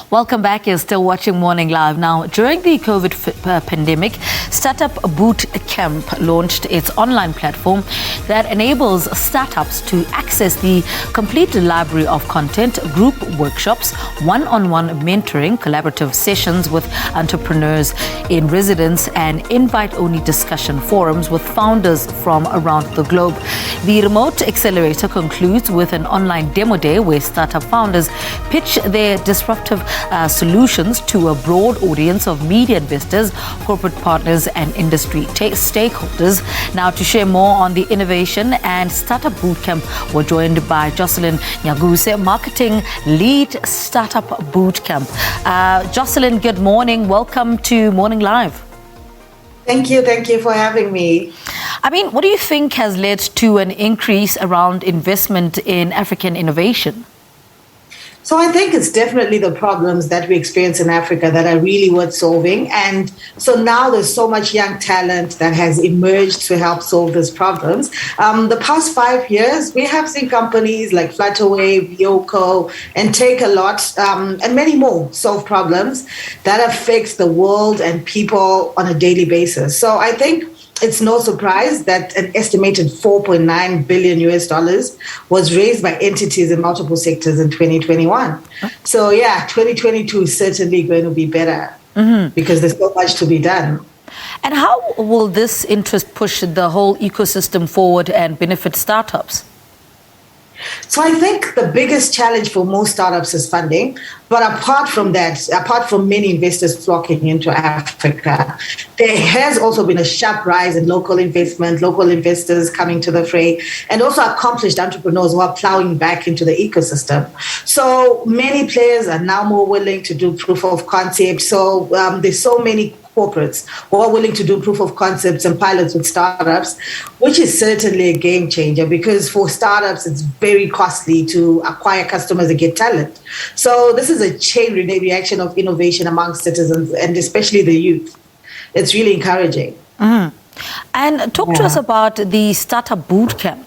Welcome back. You're still watching Morning Live. Now, during the COVID pandemic, StartupBootcamp launched its online platform that enables startups to access the complete library of content, group workshops, one-on-one mentoring, collaborative sessions with entrepreneurs in residence, and invite-only discussion forums with founders from around the globe. The remote accelerator concludes with an online demo day where startup founders pitch their disruptive solutions to a broad audience of media investors, corporate partners, and industry stakeholders. Now, to share more on the innovation and Startup Bootcamp, we're joined by Jocelyn Nyaguse, marketing lead, Startup Bootcamp. Jocelyn, good morning. Welcome to Morning Live. Thank you for having me. I mean, what do you think has led to an increase around investment in African innovation? So I think it's definitely the problems that we experience in Africa that are really worth solving. And so now there's so much young talent that has emerged to help solve these problems. The past 5 years, we have seen companies like Flutterwave, Yoko, and Take a Lot, and many more solve problems that affect the world and people on a daily basis. So I think it's no surprise that an estimated $4.9 billion was raised by entities in multiple sectors in 2021. So yeah, 2022 is certainly going to be better because there's so much to be done. And how will this interest push the whole ecosystem forward and benefit startups? So I think the biggest challenge for most startups is funding. But apart from that, apart from many investors flocking into Africa, there has also been a sharp rise in local investment, local investors coming to the fray, and also accomplished entrepreneurs who are plowing back into the ecosystem. So many players are now more willing to do proof of concept. So there's so many corporates who are willing to do proof of concepts and pilots with startups, which is certainly a game changer because for startups, it's very costly to acquire customers and get talent. So this is a chain reaction of innovation amongst citizens and especially the youth. It's really encouraging. And talk to us about the Startup Bootcamp.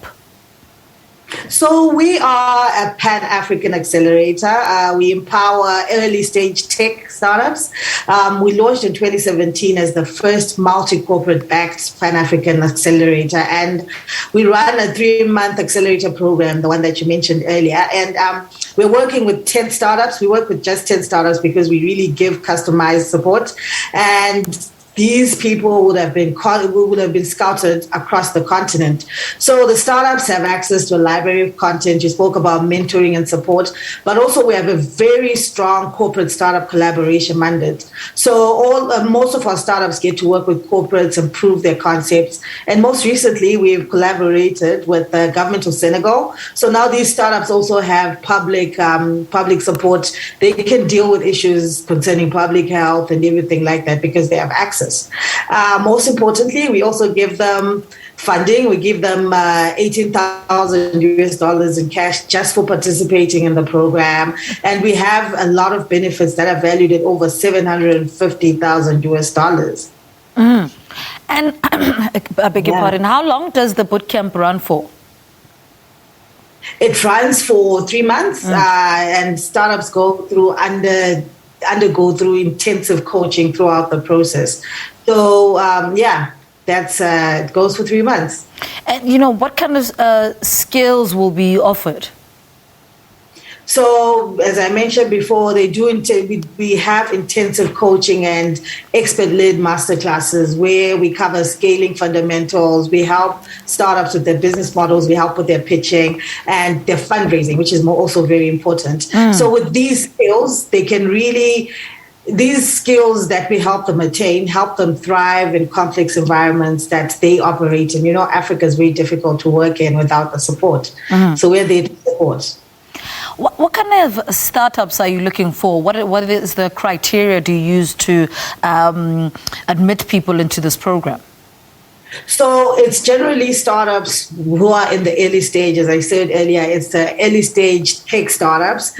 So we are a PanAfrican accelerator. We empower early stage tech startups. We launched in 2017 as the first multi-corporate backed PanAfrican accelerator. And we run a 3-month accelerator program, the one that you mentioned earlier. And we're working with 10 startups. We work with just 10 startups because we really give customized support. And these people would have been scouted across the continent. So the startups have access to a library of content. You spoke about mentoring and support, but also we have a very strong corporate startup collaboration mandate. So most of our startups get to work with corporates and prove their concepts. And most recently, we've collaborated with the government of Senegal. So now these startups also have public support. They can deal with issues concerning public health and everything like that because they have access. Most importantly, we also give them funding. We give them $18,000 in cash just for participating in the program. And we have a lot of benefits that are valued at over $750,000. And I beg your pardon, how long does the bootcamp run for? It runs for 3 months and startups go undergo through intensive coaching throughout the process. So, it goes for 3 months. And, what kind of skills will be offered? So, as I mentioned before, we have intensive coaching and expert-led masterclasses where we cover scaling fundamentals. We help startups with their business models. We help with their pitching and their fundraising, which is also very important. So with these skills, these skills that we help them attain, help them thrive in complex environments that they operate in. Africa is very difficult to work in without the support. So we're there to support. What kind of startups are you looking for? What is the criteria do you use to admit people into this program? So it's generally startups who are in the early stage. As I said earlier, it's the early stage tech startups.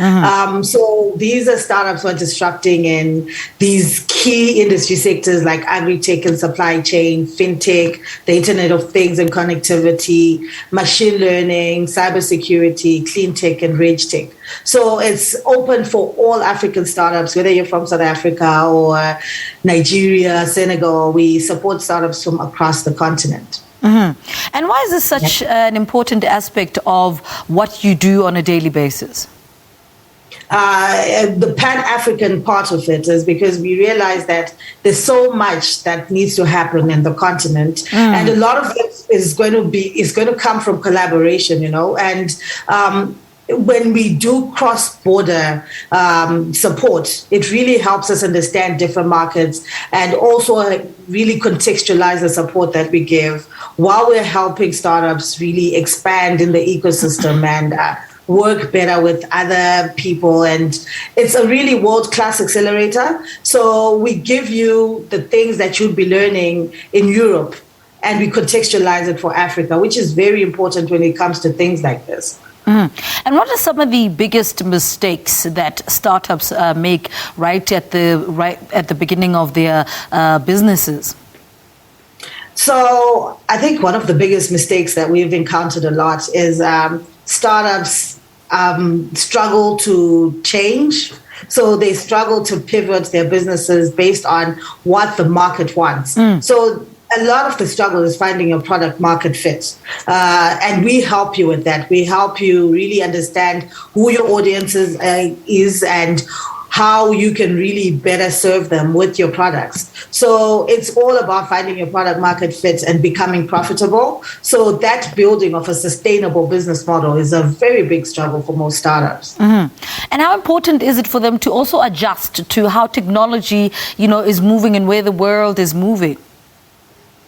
So these are startups who are disrupting in these key industry sectors like agri-tech and supply chain, fintech, the Internet of Things and connectivity, machine learning, cybersecurity, clean tech, and reg tech. So it's open for all African startups, whether you're from South Africa or Nigeria, Senegal. We support startups from across the continent. And why is this such an important aspect of what you do on a daily basis? The Pan-African part of it is because we realize that there's so much that needs to happen in the continent, and a lot of it is going to come from collaboration, and when we do cross-border support, it really helps us understand different markets and also really contextualize the support that we give while we're helping startups really expand in the ecosystem and work better with other people. And it's a really world-class accelerator. So we give you the things that you'll be learning in Europe and we contextualize it for Africa, which is very important when it comes to things like this. And what are some of the biggest mistakes that startups make right at the beginning of their businesses? So I think one of the biggest mistakes that we've encountered a lot is startups struggle to change. So they struggle to pivot their businesses based on what the market wants. So a lot of the struggle is finding your product market fit. And we help you with that. We help you really understand who your audience is and how you can really better serve them with your products. So it's all about finding your product market fit and becoming profitable. So that building of a sustainable business model is a very big struggle for most startups. And how important is it for them to also adjust to how technology, is moving and where the world is moving?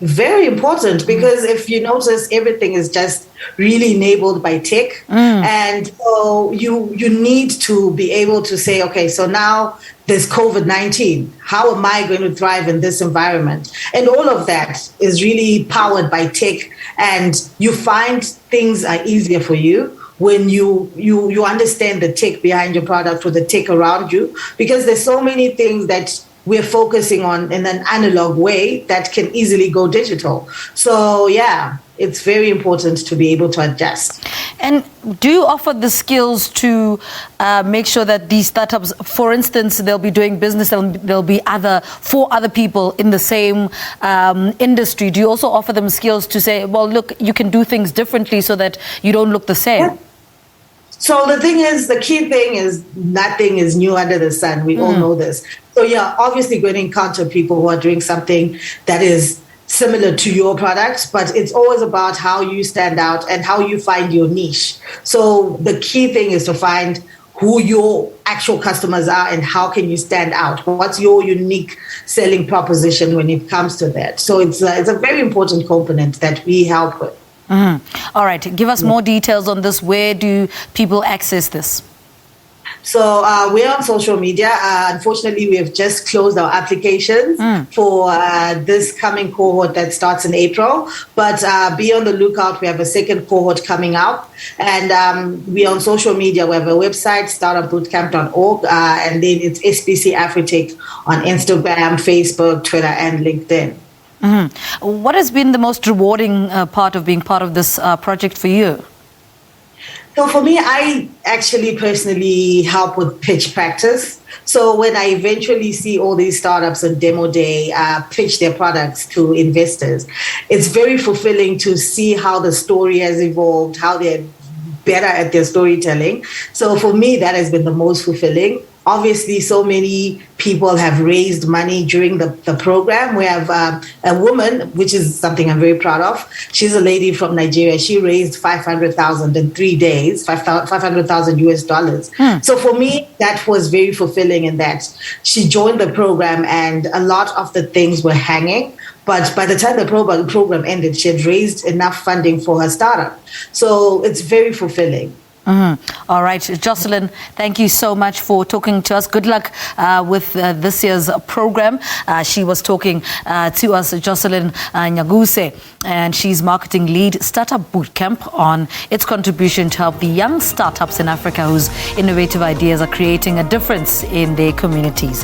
Very important, because if you notice, everything is just really enabled by tech. And so you need to be able to say, okay, so now there's COVID-19. How am I going to thrive in this environment? And all of that is really powered by tech. And you find things are easier for you when you understand the tech behind your product or the tech around you, because there's so many things that we're focusing on in an analog way that can easily go digital. So yeah, it's very important to be able to adjust. And do you offer the skills to make sure that these startups, for instance, they'll be doing business and there'll be four other people in the same industry? Do you also offer them skills to say, well, look, you can do things differently so that you don't look the same? Yeah. So the key thing is nothing is new under the sun. We all know this. So you're obviously going to encounter people who are doing something that is similar to your product, but it's always about how you stand out and how you find your niche. So the key thing is to find who your actual customers are and how can you stand out? What's your unique selling proposition when it comes to that? So it's a very important component that we help with. All right. Give us more details on this. Where do people access this? So we're on social media. Unfortunately, we have just closed our applications for this coming cohort that starts in April. But be on the lookout. We have a second cohort coming out. And we're on social media. We have a website, StartupBootcamp.org. And then it's SABC Afritech on Instagram, Facebook, Twitter, and LinkedIn. What has been the most rewarding part of being part of this project for you? So for me, I actually personally help with pitch practice. So when I eventually see all these startups on demo day pitch their products to investors, it's very fulfilling to see how the story has evolved, how they're better at their storytelling. So for me, that has been the most fulfilling. Obviously, so many people have raised money during the program. We have a woman, which is something I'm very proud of. She's a lady from Nigeria. She raised 500,000 in 3 days, 500,000 US dollars. So for me, that was very fulfilling in that she joined the program and a lot of the things were hanging. But by the time the program ended, she had raised enough funding for her startup. So it's very fulfilling. All right, Jocelyn, thank you so much for talking to us. Good luck with this year's program. She was talking to us, Jocelyn Nyaguse, and she's marketing lead, Startup Bootcamp, on its contribution to help the young startups in Africa whose innovative ideas are creating a difference in their communities.